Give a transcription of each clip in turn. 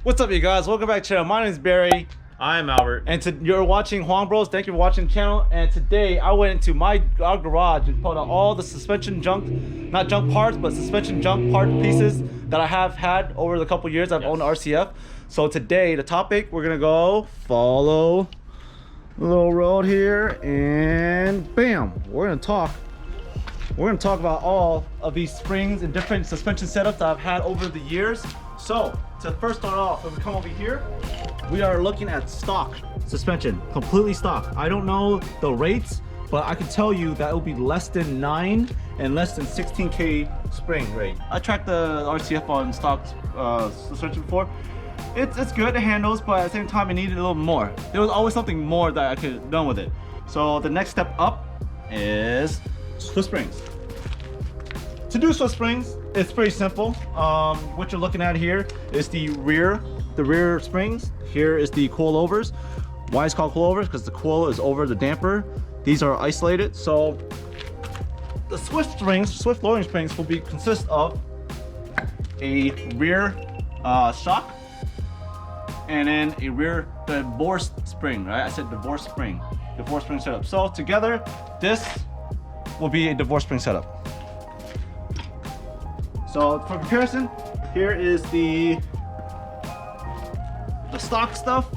What's up, you guys? Welcome back to the channel. My name is Barry. I'm Albert. And you're watching Huang Bros. Thank you for watching the channel. And today I went into our garage and pulled out all the suspension junk, not junk parts, but suspension junk part pieces that I have had over the couple years I've owned RCF. So today, the topic, we're gonna go follow the little road here and bam, we're gonna talk about all of these springs and different suspension setups that I've had over the years. So to first start off, if we come over here, we are looking at stock suspension, completely stock. I don't know the rates, but I can tell you that it will be less than 9 and less than 16K spring rate. I tracked the RCF on stock suspension before. It's good, it handles, but at the same time it needed a little more. There was always something more that I could have done with it. So the next step up is Swiss springs. To do Swiss springs, it's pretty simple. What you're looking at here is the rear springs. Here is the coilovers. Why it's called coilovers? Because the coil is over the damper. These are isolated. So the Swift lowering springs will consist of a rear shock and then a rear divorced spring, right? I said divorced spring setup. So together, this will be a divorced spring setup. So for comparison, here is the stock stuff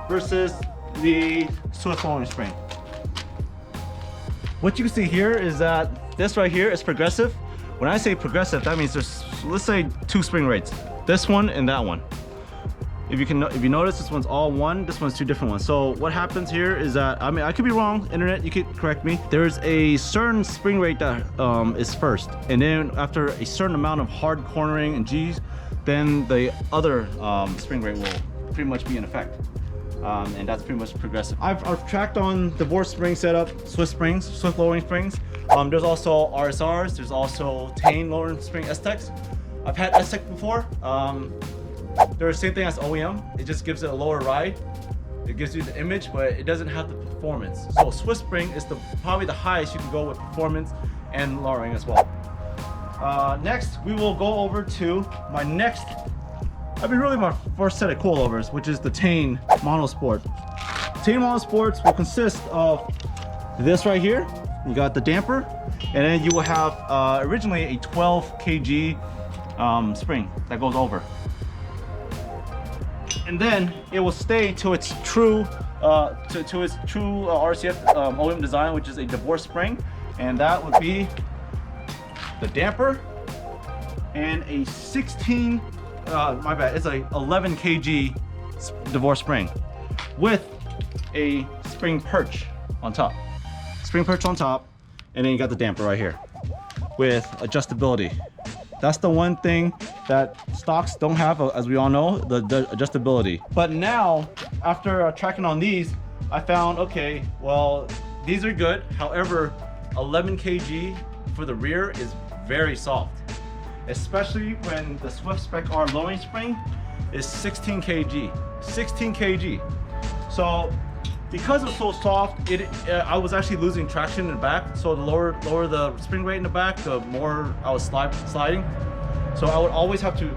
versus the Swiss lowering spring. What you can see here is that this right here is progressive. When I say progressive, that means there's, let's say, 2 spring rates. This one and that one. If you notice, this one's all one, this one's 2 different ones. So what happens here is that, I mean, I could be wrong, internet, you could correct me. There's a certain spring rate that is first. And then after a certain amount of hard cornering and G's, then the other spring rate will pretty much be in effect. And that's pretty much progressive. I've tracked on divorced spring setup, Swiss lowering springs. There's also RSRs, there's also Tane lowering spring S-Techs. I've had S-Tech before. They're the same thing as OEM. It just gives it a lower ride. It gives you the image, but it doesn't have the performance. So Swiss spring is probably the highest you can go with performance and lowering as well. Next, we will go over to my my first set of coilovers, which is the Tane Monosport. Tane Monosports will consist of this right here. You got the damper, and then you will have originally a 12 kg spring that goes over. And then it will stay to its true RCF OEM design, which is a divorced spring, and that would be the damper and a 16 my bad, it's a 11 kg divorced spring with a spring perch on top, and then you got the damper right here with adjustability. That's the one thing that stocks don't have, as we all know, the adjustability. But now, after tracking on these, I found, okay, well, these are good. However, 11 kg for the rear is very soft, especially when the Swift Spec R lowering spring is 16 kg. So because it's so soft, I was actually losing traction in the back. So the lower the spring rate in the back, the more I was sliding. So I would always have to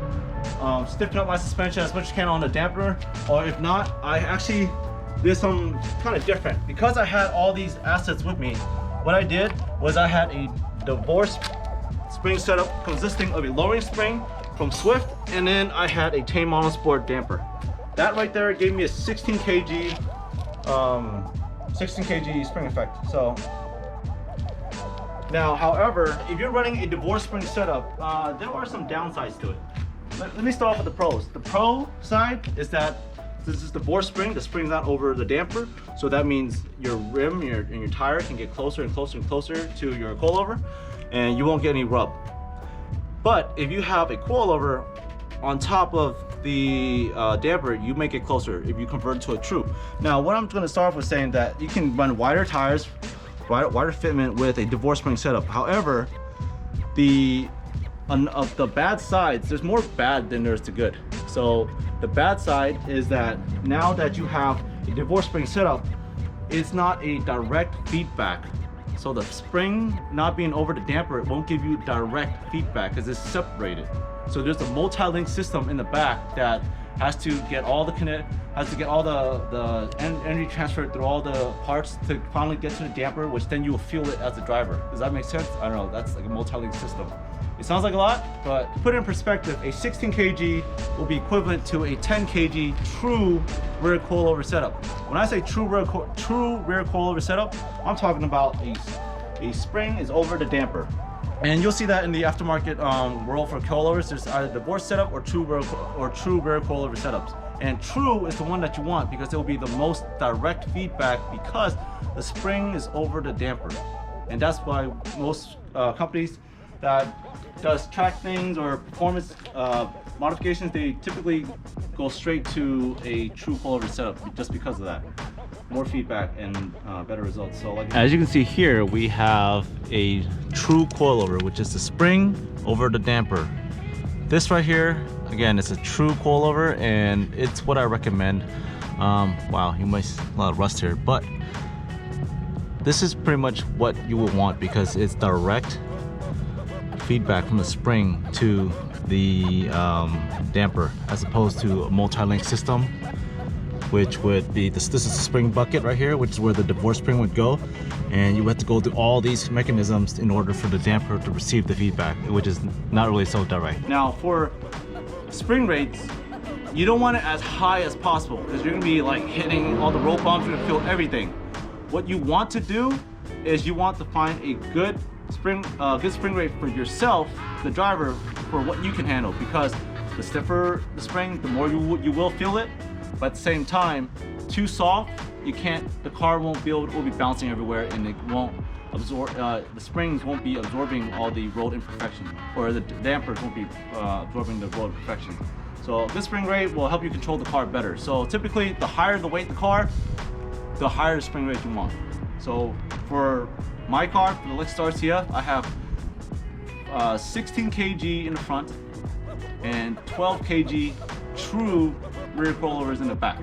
stiffen up my suspension as much as I can on the dampener, or if not, I actually did something kind of different. Because I had all these assets with me, what I did was I had a divorced spring setup consisting of a lowering spring from Swift, and then I had a Tane Monosport damper. That right there gave me a 16 kg spring effect. So now, however, if you're running a divorced spring setup, there are some downsides to it. Let me start off with the pros. The pro side is that this is divorced spring. The spring's not over the damper, so that means your rim and your tire can get closer and closer and closer to your coilover, and you won't get any rub. But if you have a coilover on top of the damper, you make it closer if you convert it to a true. Now, what I'm going to start off with saying that you can run wider tires, wider fitment with a divorced spring setup. However, of the bad sides, there's more bad than there's the good. So the bad side is that now that you have a divorced spring setup, it's not a direct feedback. So the spring not being over the damper, it won't give you direct feedback because it's separated. So there's a multi-link system in the back that has to get all the energy transfer through all the parts to finally get to the damper, which then you will feel it as a driver. Does that make sense? I don't know, that's like a multi-link system. It sounds like a lot, but to put it in perspective, a 16 kg will be equivalent to a 10 kg true rear coilover setup. When I say true rear coilover setup, I'm talking about a spring is over the damper. And you'll see that in the aftermarket world for coilovers. There's either divorce setup or true rear coilover setups. And true is the one that you want because it will be the most direct feedback because the spring is over the damper. And that's why most companies that does track things or performance modifications, they typically go straight to a true coilover setup just because of that. More feedback and better results. So like, as you can see here, we have a true coilover, which is the spring over the damper. This right here, again, it's a true coilover, and it's what I recommend. Wow, you might see a lot of rust here, but this is pretty much what you would want because it's direct feedback from the spring to the damper, as opposed to a multi-link system, which would be this is the spring bucket right here, which is where the divorce spring would go, and you have to go through all these mechanisms in order for the damper to receive the feedback, which is not really so direct. Now for spring rates, you don't want it as high as possible because you're gonna be like hitting all the roll bumps, you're gonna feel everything. What you want to do is you want to find a good spring rate for yourself, the driver, for what you can handle, because the stiffer the spring, the more you will feel it. But at the same time, too soft, the car will be bouncing everywhere, and it won't absorb, the springs won't be absorbing all the road imperfections, or the dampers won't be absorbing the road imperfections. So this spring rate will help you control the car better. So typically, the higher the weight of the car, the higher the spring rate you want. So for my car, for the Lexus RCF, I have 16 kg in the front and 12 kg true rear coilovers in the back.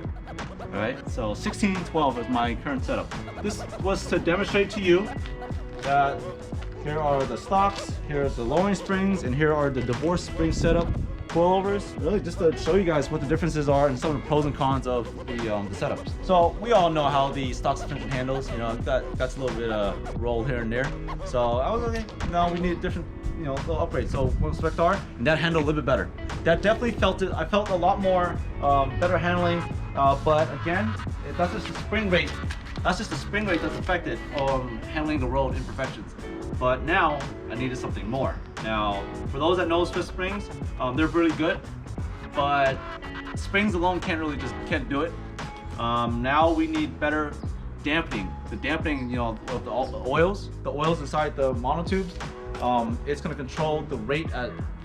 All right, so 16 and 12 is my current setup. This was to demonstrate to you that here are the stocks, here are the lowering springs, and here are the divorce spring setup coilovers. Really just to show you guys what the differences are and some of the pros and cons of the setups. So we all know how the stock suspension handles. You know, that's a little bit roll here and there. So I was like, no, we need different, you know, little upgrade. So one spec car, and that handled a little bit better. That definitely felt it. I felt a lot more better handling. But again, that's just the spring rate. That's just the spring rate that's affected handling the road imperfections. But now I needed something more. Now, for those that know Swiss springs, they're really good, but springs alone can't do it. Now we need better dampening. The dampening, you know, of the oils inside the monotubes. It's going to control the rate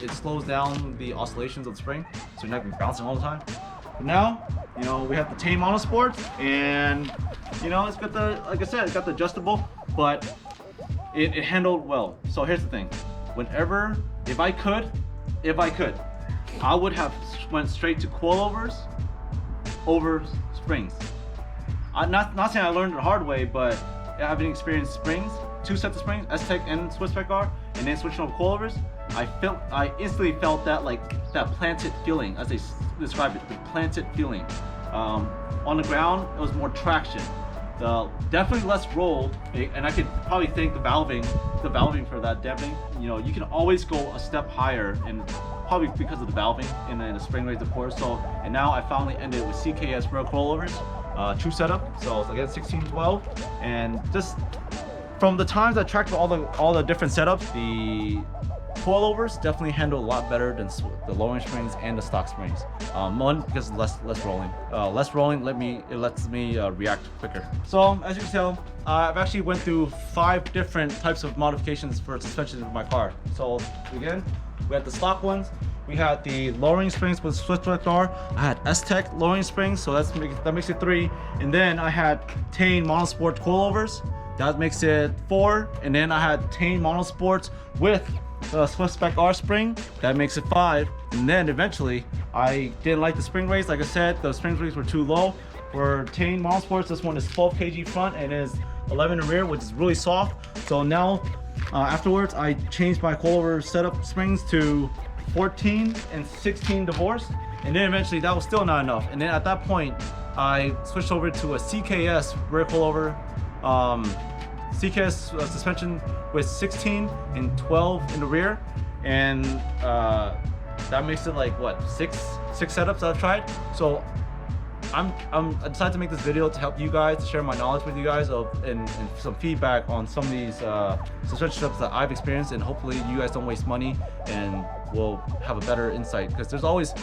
it slows down the oscillations of the spring, so you're not going to be bouncing all the time. But now, you know, we have the Tane Monosport, and you know, it's got the, like I said, it's got the adjustable, but it handled well. So here's the thing: whenever, if I could, I would have went straight to coilovers over springs. I'm not saying I learned the hard way, but having experienced springs, 2 sets of springs, S-Tech and Swiss Spec R, and then switching over coilovers, I instantly felt that, like, that planted feeling, as they describe it, the planted feeling. On the ground, it was more traction. Definitely less roll, and I could probably thank the valving for that dampening. You know, you can always go a step higher, and probably because of the valving and then the spring rates, of course. So, and now I finally ended with CKS rear coilovers, true setup. So again, 16-12, and just from the times I tracked all the different setups, the coilovers definitely handle a lot better than the lowering springs and the stock springs. One, because less rolling. Less rolling lets me react quicker. So as you can tell, I've actually went through 5 different types of modifications for suspension of my car. So again, we had the stock ones. We had the lowering springs with Swiss Spec R. I had S-Tech lowering springs, so that makes it 3. And then I had Tane Monosport coilovers. That makes it 4. And then I had Tane Monosports with the Swiss Spec R spring. That makes it 5. And then eventually, I didn't like the spring rates. Like I said, the spring rates were too low. For Tane Monosports, this one is 12 kg front and is 11 in rear, which is really soft. So now, afterwards, I changed my coilover setup springs to 14 and 16 divorced, and then eventually that was still not enough. And then at that point, I switched over to a CKS rear coilover, CKS suspension with 16 and 12 in the rear, and that makes it like what, six setups that I've tried. So I decided to make this video to help you guys, to share my knowledge with you guys and some feedback on some of these suspension setups that I've experienced, and hopefully you guys don't waste money and will have a better insight, because there's always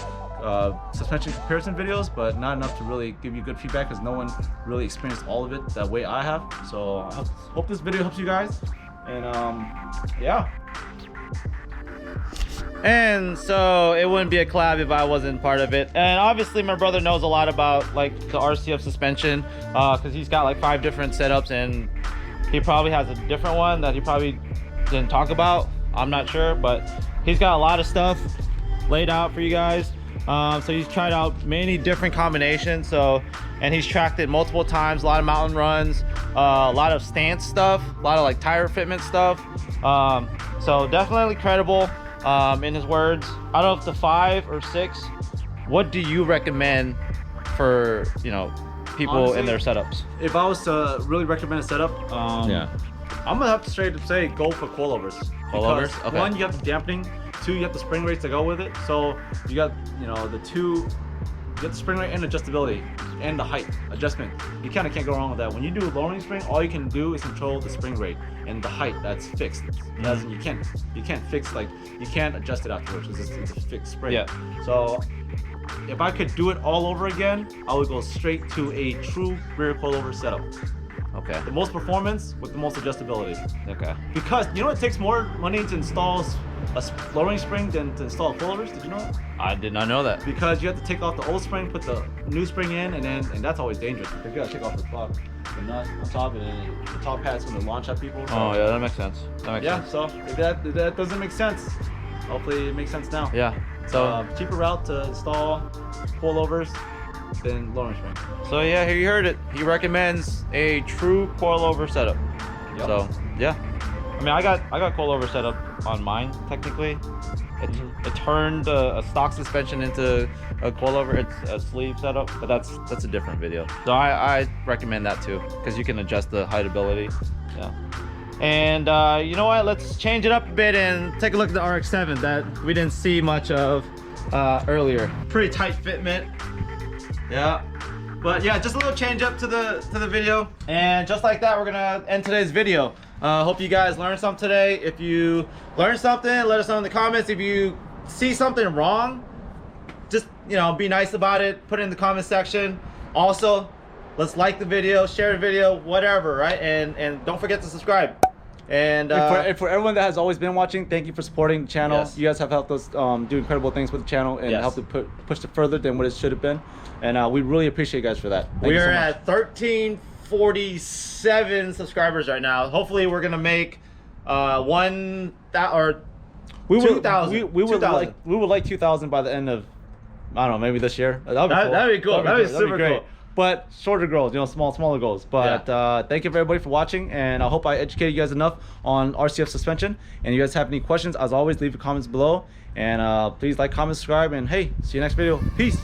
suspension comparison videos, but not enough to really give you good feedback because no one really experienced all of it that way I have. So I hope this video helps you guys, and yeah. And so it wouldn't be a collab if I wasn't part of it. And obviously my brother knows a lot about like the RCF suspension, because he's got like 5 different setups, and he probably has a different one that he probably didn't talk about. I'm not sure, but he's got a lot of stuff laid out for you guys. So he's tried out many different combinations, and he's tracked it multiple times, a lot of mountain runs, a lot of stance stuff, a lot of like tire fitment stuff. So definitely credible in his words. Out of the 5 or 6, what do you recommend for, you know, people honestly, in their setups? If I was to really recommend a setup, yeah, I'm gonna have to straight up say go for coilovers. Coilovers? Okay. 1, you have the dampening. 2, you have the spring rates to go with it. So you got, you know, you get the spring rate and adjustability and the height adjustment. You kind of can't go wrong with that. When you do lowering spring, all you can do is control the spring rate and the height that's fixed. Mm-hmm. You can't fix, like, you can't adjust it afterwards. It's a fixed spring. Yeah. So if I could do it all over again, I would go straight to a true rear coilover setup. Okay. The most performance with the most adjustability. Okay. Because you know it takes more money to install a lowering spring than to install coilovers. Did you know that? I did not know that. Because you have to take off the old spring, put the new spring in, and that's always dangerous. Because you gotta take off the nut on top, and then the top pad's gonna launch at people. So. Oh yeah, that makes sense. That makes sense. So if that doesn't make sense, hopefully it makes sense now. Yeah. So cheaper route to install coilovers than lowering spring. So yeah, here you heard it. He recommends a true coilover setup. Yep. So yeah, I mean I got coilover setup on mine technically. It turned a stock suspension into a coilover. It's a sleeve setup, but that's a different video. So I recommend that too, because you can adjust the hideability. Yeah. And you know what? Let's change it up a bit and take a look at the RX-7 that we didn't see much of earlier. Pretty tight fitment. Yeah. But yeah, just a little change up to the video. And just like that, we're gonna end today's video. Hope you guys learned something today. If you learned something, let us know in the comments. If you see something wrong, just, you know, be nice about it. Put it in the comment section. Also, let's like the video, share the video, whatever, right? And don't forget to subscribe. And for everyone that has always been watching, thank you for supporting the channel. Yes. You guys have helped us do incredible things with the channel and helped it push it further than what it should have been. And we really appreciate you guys for that. We are at 1347 subscribers right now. Hopefully we're gonna make 1,000 or 2,000. We would like 2,000 by the end of, I don't know, maybe this year. That'd be cool. That'd be super cool. But shorter goals, you know, smaller goals. But thank you for everybody for watching, and I hope I educated you guys enough on RCF suspension. And you guys have any questions, as always, leave your comments below. And please like, comment, subscribe, and hey, see you next video. Peace.